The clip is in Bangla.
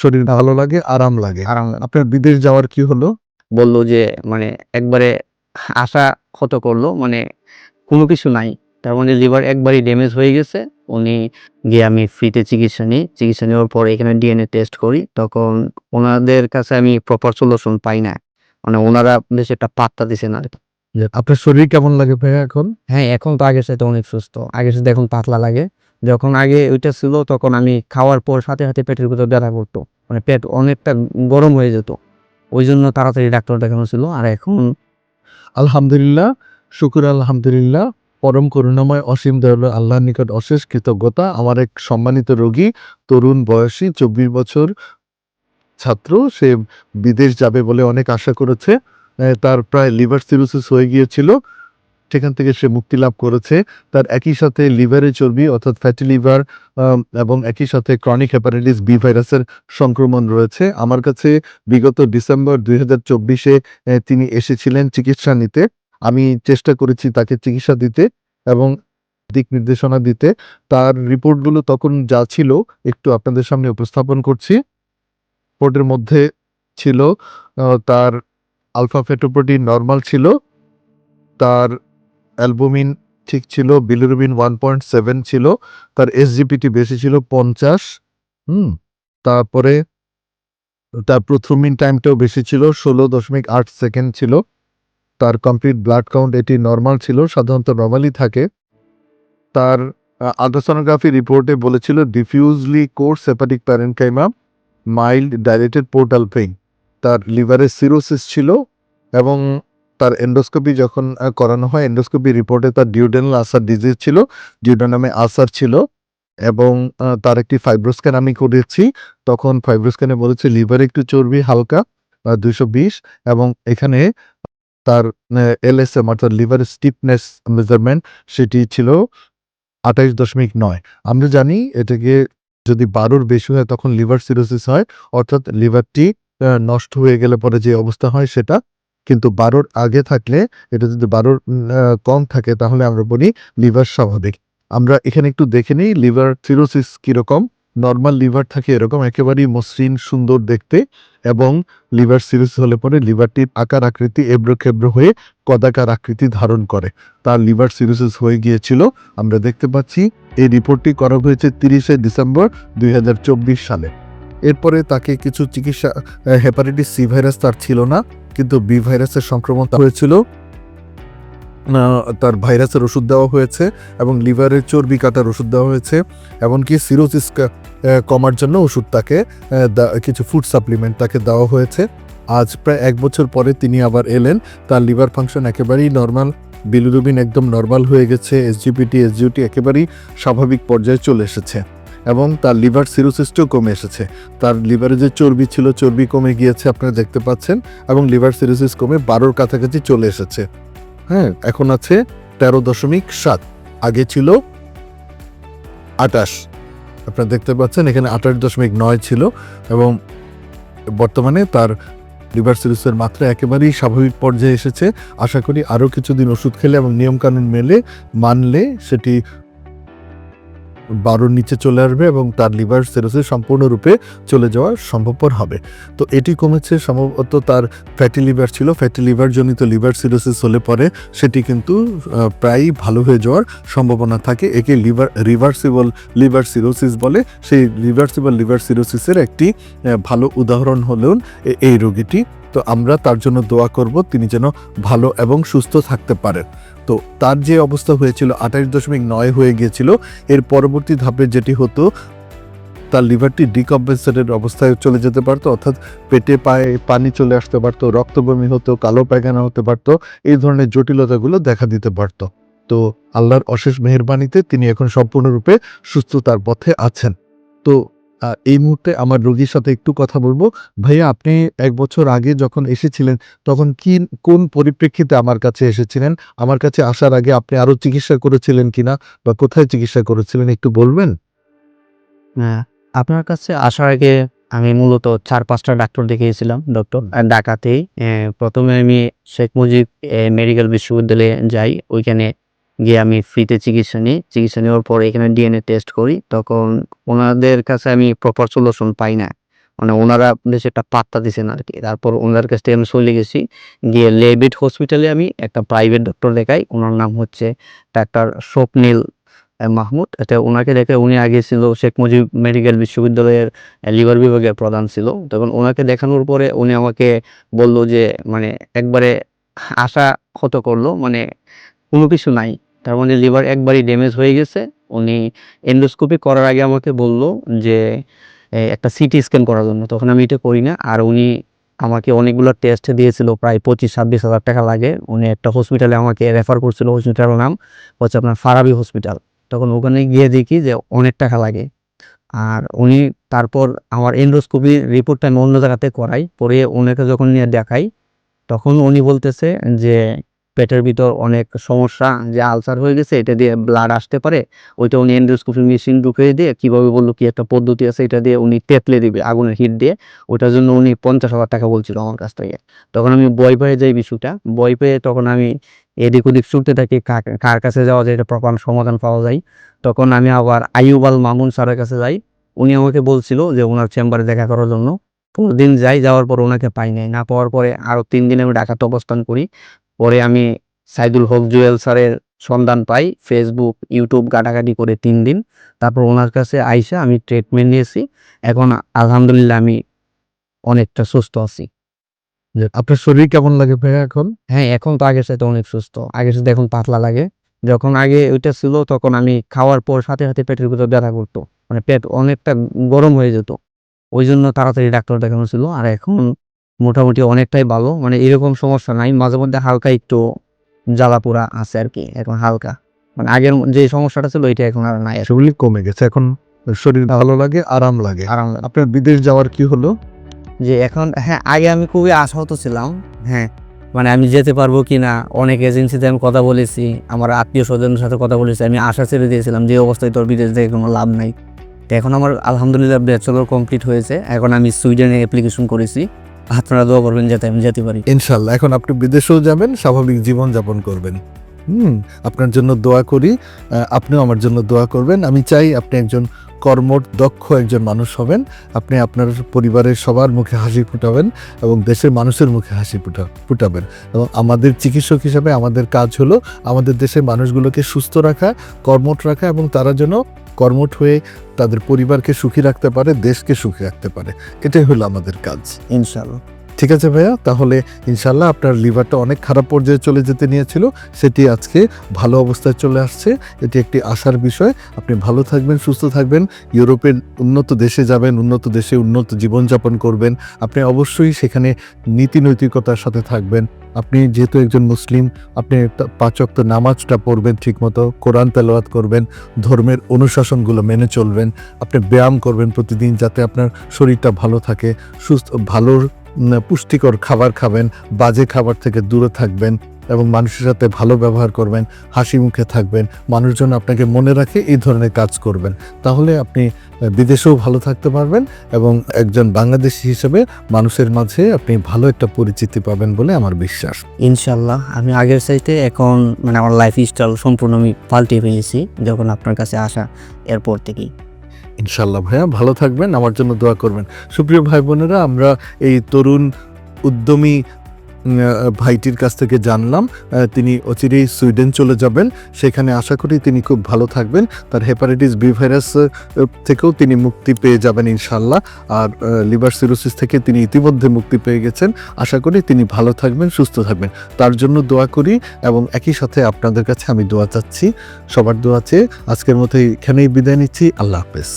শরীর ভালো লাগে, আরাম লাগে। আরাম আপনার বিদেশ যাওয়ার কি হলো? বলল যে মানে একবারে আশা ক্ষত করলো। মানে কোনো কিছু নাই। তার মানে লিভার একবারেই ড্যামেজ হয়ে গেছে। উনি গিয়ে আমি ফ্রিতে চিকিৎসা নিই। চিকিৎসা নেওয়ার পরে এখানে ডিএনএ টেস্ট করি। তখন উনাদের কাছে আমি প্রপার সলিউশন পাই না। মানে উনারা বেশ একটা পাত্তা দিছে না আরকি। যে আপনার শরীর কেমন লাগে ভাইয়া এখন? হ্যাঁ, এখন তো আগের চাইতে অনেক সুস্থ। আগের চাইতে এখন পাতলা লাগে। যখন আগে ওইটা ছিল তখন আমি খাওয়ার পর সাথে পেটের ভিতর ব্যথা করত। মানে পেট অনেকটা গরম হয়ে যেত। ওইজন্য তাড়াতাড়ি ডাক্তার দেখানো ছিল। আর এখন আলহামদুলিল্লাহ, শুকুর আলহামদুলিল্লাহ। পরম করুণাময় অসীম দয়ালু আল্লাহর নিকট অশেষ কৃতজ্ঞতা। আমার এক সম্মানিত রোগী, তরুণ বয়সী ২৪ বছর ছাত্র, সে বিদেশ যাবে বলে অনেক আশা করেছে। তার প্রায় লিভার সিরোসিস হয়ে গিয়েছিল। সেখান থেকে সে মুক্তি লাভ করেছে। তার একই সাথে লিভারে চর্বি অর্থাৎ ফ্যাটি লিভার এবং একই সাথে ক্রনিক হেপাটাইটিস বি ভাইরাসের সংক্রমণ রয়েছে। আমার কাছে বিগত ডিসেম্বর ২০২৪ তিনি এসেছিলেন চিকিৎসা নিতে। আমি চেষ্টা করেছি তাকে চিকিৎসা দিতে এবং দিক নির্দেশনা দিতে। তার রিপোর্টগুলো তখন যা ছিল একটু আপনাদের সামনে উপস্থাপন করছি। রিপোর্টের মধ্যে ছিল তার আলফা ফেটোপ্রোটিন নরমাল ছিল। তার অ্যালবুমিন ঠিক ছিল, বিলিরুবিন 1.7 ছিল, তার এসজিপিটি বেশি ছিল 50। হুম? তারপরে তার প্রথ্রুমিন টাইমটাও বেশি ছিল, 16.8 সেকেন্ড ছিল। তার কমপ্লিট ব্লাড কাউন্ট এটি নরমাল ছিল, সাধারণত নরমালি থাকে। তার আল্ট্রাসোনোগ্রাফি রিপোর্টে বলেছিল diffusely coarse hepatic parenchyma, mild dilated portal vein. তার লিভারে সিরোসিস ছিল এবং তার এন্ডোস্কোপি যখন করানো হয়, এন্ডোস্কোপি রিপোর্টে তার ডিউডেনাল আলসার ডিজিজ ছিল, ডিউডেনামে আলসার ছিল এবং তার একটি ফাইব্রোস্ক্যান আমি করেছি। তখন ফাইব্রোস্ক্যানে বলেছে লিভারে একটু চর্বি হালকা ২২০ এবং এখানে তার এলএসএম অর্থাৎ লিভার স্টিফনেস মেজারমেন্ট সেটি ছিল ২৮.৯। আমরা জানি এটাকে যদি ১২র বেশি হয় তখন লিভার সিরোসিস হয়, অর্থাৎ লিভারটি নষ্ট হয়ে গেলে পরে যে অবস্থা হয় সেটা। কিন্তু ১২র আগে থাকলে, এটা যদি ১২র কম থাকে তাহলে আমরা বলি লিভার স্বাভাবিক। আমরা এখানে একটু দেখে নিই লিভার সিরোসিস কিরকম। নরমাল লিভার থাকে এরকম একেবারেই মসৃণ সুন্দর দেখতে এবং লিভার সিরোসিস হলে পরে লিভারটির আকার আকৃতি এবড়ো-খেবড়ো হয়ে কদাকার আকৃতি ধারণ করে। তার লিভার সিরোসিস হয়ে গিয়েছিল। আমরা দেখতে পাচ্ছি এই রিপোর্টটি করা হয়েছে ৩০শে ডিসেম্বর ২০২৪ সালে। এরপরে তাকে কিছু চিকিৎসা, হেপাটাইটিস সি ভাইরাস তার ছিল না, কিন্তু বি ভাইরাসের সংক্রমণ হয়েছিল। তার ভাইরাসের ওষুধ দেওয়া হয়েছে এবং লিভারের চর্বি কাটার ওষুধ দেওয়া হয়েছে। এমনকি সিরোসিস কমার জন্য ওষুধ তাকে কিছু ফুড সাপ্লিমেন্ট তাকে দেওয়া হয়েছে। আজ প্রায় ১ বছর পরে তিনি আবার এলেন। তার লিভার ফাংশন একেবারেই নরমাল, বিলিরুবিন একদম নরমাল হয়ে গেছে, এসজিপিটি, এসজিওটি একেবারেই স্বাভাবিক পর্যায়ে চলে এসেছে এবং তার লিভার সিরোসিসটাও কমে এসেছে। তার লিভারে যে চর্বি ছিল, চর্বি কমে গিয়েছে আপনারা দেখতে পাচ্ছেন এবং লিভার সিরোসিস কমে ১২র কাছাকাছি চলে এসেছে। হ্যাঁ, এখন আছে ১৩.৭, আগে ছিল ২৮। আপনারা দেখতে পাচ্ছেন এখানে ২৮.৯ ছিল এবং বর্তমানে তার লিভার সিরোসিসের মাত্রা একেবারেই স্বাভাবিক পর্যায়ে এসেছে। আশা করি আরও কিছুদিন ওষুধ খেলে এবং নিয়মকানুন মানলে সেটি ১২র নিচে চলে আসবে এবং তার লিভার সিরোসিস সম্পূর্ণরূপে চলে যাওয়া সম্ভবপর হবে। তো এটি কমেছে, সম্ভবত তার ফ্যাটি লিভার ছিল। ফ্যাটি লিভার জনিত লিভার সিরোসিস হলে পরে সেটি কিন্তু প্রায়ই ভালো হয়ে যাওয়ার সম্ভাবনা থাকে। একে রিভার্সিবল লিভার সিরোসিস বলে। সেই রিভার্সিবল লিভার সিরোসিসের একটি ভালো উদাহরণ হলেন এই রোগীটি। তো আমরা তার জন্য দোয়া করব তিনি যেন ভালো এবং সুস্থ থাকতে পারেন। তো তার যে অবস্থা হয়েছিল ২৮.৯ হয়ে গিয়েছিল, এর পরবর্তী ধাপে যেটি হতো তার লিভারটি ডিকম্পেনসেটেড অবস্থায় চলে যেতে পারতো, অর্থাৎ পেটে পায়ে পানি চলে আসতে পারতো, রক্তবমি হতো, কালো পায়খানা হতে পারতো, এই ধরনের জটিলতাগুলো দেখা দিতে পারত। তো আল্লাহর অশেষ মেহেরবানিতে তিনি এখন সম্পূর্ণরূপে সুস্থতার পথে আছেন। তো এই মুহূর্তে আমার রোগীর সাথে একটু কথা বলবো। ভাইয়া, আপনি ১ বছর আগে যখন এসেছিলেন তখন কোন পরিপ্রেক্ষিতে আমার কাছে এসেছিলেন? আমার কাছে আসার আগে আপনি আরো চিকিৎসা করেছিলেন কিনা বা কোথায় চিকিৎসা করেছিলেন একটু বলবেন? হ্যাঁ, আপনার কাছে আসার আগে আমি মূলত ৪-৫ টা ডাক্তার দেখিয়েছিলাম ঢাকাতেই। ১ম এ আমি শেখ মুজিব মেডিকেল বিশ্ববিদ্যালয়ে যাই। ওইখানে গিয়ে আমি ফ্রিতে চিকিৎসা নিই। চিকিৎসা নেওয়ার পরে এখানে ডিএনএ টেস্ট করি। তখন ওনাদের কাছে আমি প্রপার সলিউশন পাই না। মানে ওনারা বেশ একটা পাত্তা দিছেন আর কি। তারপর ওনার কাছ থেকে আমি চলে গেছি, গিয়ে লেভিট হসপিটালে আমি একটা প্রাইভেট ডক্টর দেখাই। ওনার নাম হচ্ছে ডাক্তার স্বপ্নিল মাহমুদ। এটা ওনাকে দেখে, উনি আগে ছিল শেখ মুজিব মেডিকেল বিশ্ববিদ্যালয়ের লিভার বিভাগের প্রধান ছিল। তখন ওনাকে দেখানোর পরে উনি আমাকে বলল যে মানে একবারে আশা হত করলো, মানে কোনো কিছু নাই। তার মানে লিভার একবারই ড্যামেজ হয়ে গেছে। উনি এন্ডোস্কোপি করার আগে আমাকে বলল যে একটা সিটি স্ক্যান করার জন্য। তখন আমি এটা করি না। আর উনি আমাকে অনেকগুলো টেস্ট দিয়েছিল, প্রায় 25-26 হাজার টাকা লাগে। উনি একটা হসপিটালে আমাকে রেফার করছিল, হসপিটালের নাম হচ্ছে আপনার ফারাবি হসপিটাল। তখন ওখানে গিয়ে দেখি যে অনেক টাকা লাগে। আর উনি তারপর আমার এন্ডোস্কোপির রিপোর্টটা আমি অন্য জায়গাতে করাই। পরে ওনাকে যখন নিয়ে দেখাই, তখন উনি বলতেছে যে পেটের ভিতর অনেক সমস্যা, যে আলসার হয়ে গেছে, এটা দিয়ে ব্লাড আসতে পারে। ওইটা উনি এন্ডোস্কোপি মেশিন ঢুকিয়ে দিয়ে কিভাবে বললো কি একটা পদ্ধতি আছে, এটা দিয়ে উনি তেতলে দিবে আগুনের হিট দিয়ে। ওটার জন্য উনি 50,000 টাকা বলছিল আমার কাছ থেকে। তখন আমি ভয় পেয়ে যাই বিষয়টা। ভয় পেয়ে তখন আমি এদিক ওদিক ছুটতে থাকি, কার কাছে যাওয়া যায় এটা প্রপার সমাধান পাওয়া যায়। তখন আমি আবার আইয়ুব আল মামুন স্যারের কাছে যাই। উনি আমাকে বলছিল যে ওনার চেম্বারে দেখা করার জন্য। দিন যাই, যাওয়ার পর ওনাকে পাই নাই। না পাওয়ার পরে আরো ৩ দিন আমি ঢাকাতে অবস্থান করি। পরে আমি সাইদুল হক জুয়েল স্যারের সন্ধান পাই। ফেসবুক, ইউটিউব ঘাটাঘাটি করে ৩ দিন। তারপর ওনার কাছে আইসা আমি ট্রিটমেন্ট নিয়েছি। এখন আলহামদুলিল্লাহ আমি অনেকটা সুস্থ আছি। যে আপনার শরীর কেমন লাগে ভাইয়া এখন? হ্যাঁ, এখন তো আগের চাইতে অনেক সুস্থ। আগের চাইতে এখন পাতলা লাগে। যখন আগে ওইটা ছিল তখন আমি খাওয়ার পর সাথে, সাথে পেটের ভিতর ব্যথা করত। মানে পেট অনেকটা গরম হয়ে যেত। ওইজন্য তাড়াতাড়ি ডাক্তার দেখানো ছিল। আর এখন মোটামুটি অনেকটাই ভালো। মানে এরকম সমস্যা নাই। মাঝে মধ্যে হালকা একটু জ্বালাপোড়া আছে আরকি। এখন হালকা। মানে আগের যে সমস্যাটা ছিল ওইটা এখন আর নাই আরকি। সেগুলি কমে গেছে। এখন শরীর ভালো লাগে, আরাম লাগে। আরাম লাগে। আপনার বিদেশ যাওয়ার কি হলো? যে এখন হ্যাঁ, আগে আমি খুবই আশাহত ছিলাম। হ্যাঁ, মানে আমি যেতে পারবো কিনা। অনেক এজেন্সিতে আমি কথা বলেছি। আমার আত্মীয়-স্বজনের সাথে কথা বলেছি। আমি আশা ছেড়ে দিয়েছিলাম যে অবস্থায় তোর বিদেশ যেয়ে কোনো লাভ নাই। তো এখন আমার আলহামদুলিল্লাহ ব্যাচেলর কমপ্লিট হয়েছে। এখন আমি সুইডেনে অ্যাপ্লিকেশন করেছি। আপনারা দোয়া করবেন যাতে আমি যেতে পারি। ইনশাআল্লাহ এখন আপনি বিদেশেও যাবেন, স্বাভাবিক জীবন যাপন করবেন। আপনার জন্য দোয়া করি। আপনিও আমার জন্য দোয়া করবেন। আমি চাই আপনি একজন কর্মঠ দক্ষ একজন মানুষ হবেন। আপনি আপনার পরিবারের সবার মুখে হাসি ফুটাবেন এবং দেশের মানুষের মুখে হাসি ফুটাবেন। এবং আমাদের চিকিৎসক হিসাবে আমাদের কাজ হলো আমাদের দেশের মানুষগুলোকে সুস্থ রাখা, কর্মঠ রাখা এবং তারা যেন কর্মঠ হয়ে তাদের পরিবারকে সুখী রাখতে পারে, দেশকে সুখী রাখতে পারে। এটাই হলো আমাদের কাজ। ইনশাআল্লাহ। ঠিক আছে ভাইয়া, তাহলে ইনশাল্লাহ আপনার লিভারটা অনেক খারাপ পর্যায়ে চলে যেতে নিয়েছিল, সেটি আজকে ভালো অবস্থায় চলে আসছে। এটি একটি আশার বিষয়। আপনি ভালো থাকবেন, সুস্থ থাকবেন, ইউরোপের উন্নত দেশে যাবেন, উন্নত দেশে উন্নত জীবনযাপন করবেন। আপনি অবশ্যই সেখানে নীতি নৈতিকতার সাথে থাকবেন। আপনি যেহেতু একজন মুসলিম, আপনি 5 ওয়াক্ত নামাজটা পড়বেন ঠিকমতো, কোরআন তেলাওয়াত করবেন, ধর্মের অনুশাসনগুলো মেনে চলবেন। আপনি ব্যায়াম করবেন প্রতিদিন যাতে আপনার শরীরটা ভালো থাকে, সুস্থ ভালো পুষ্টিকর খাবার খাবেন, বাজে খাবার থেকে দূরে থাকবেন এবং মানুষের সাথে ভালো ব্যবহার করবেন, হাসি মুখে থাকবেন, মানুষজন আপনাকে মনে রাখে, এই ধরনের কাজ করবেন। তাহলে আপনি বিদেশেও ভালো থাকতে পারবেন এবং একজন বাংলাদেশি হিসেবে মানুষের মাঝে আপনি ভালো একটা পরিচিতি পাবেন বলে আমার বিশ্বাস। ইনশাআল্লাহ আমি আগের চাইতে এখন মানে আমার লাইফস্টাইল সম্পূর্ণ আমি পাল্টে ফেলেছি যখন আপনার কাছে আসা এরপর থেকেই। ইনশাল্লাহ ভাইয়া ভালো থাকবেন, আমার জন্য দোয়া করবেন। সুপ্রিয় ভাই বোনেরা, আমরা এই তরুণ উদ্যমী ভাইটির কাছ থেকে জানলাম তিনি অচিরেই সুইডেন চলে যাবেন। সেখানে আশা করি তিনি খুব ভালো থাকবেন। তার হেপাটাইটিস বি ভাইরাস থেকেও তিনি মুক্তি পেয়ে যাবেন ইনশাল্লাহ। আর লিভার সিরোসিস থেকে তিনি ইতিমধ্যে মুক্তি পেয়ে গেছেন। আশা করি তিনি ভালো থাকবেন, সুস্থ থাকবেন। তার জন্য দোয়া করি এবং একই সাথে আপনাদের কাছে আমি দোয়া চাচ্ছি। সবার দোয়া চেয়ে আজকের মতো এখানেই বিদায় নিচ্ছি। আল্লাহ হাফেজ।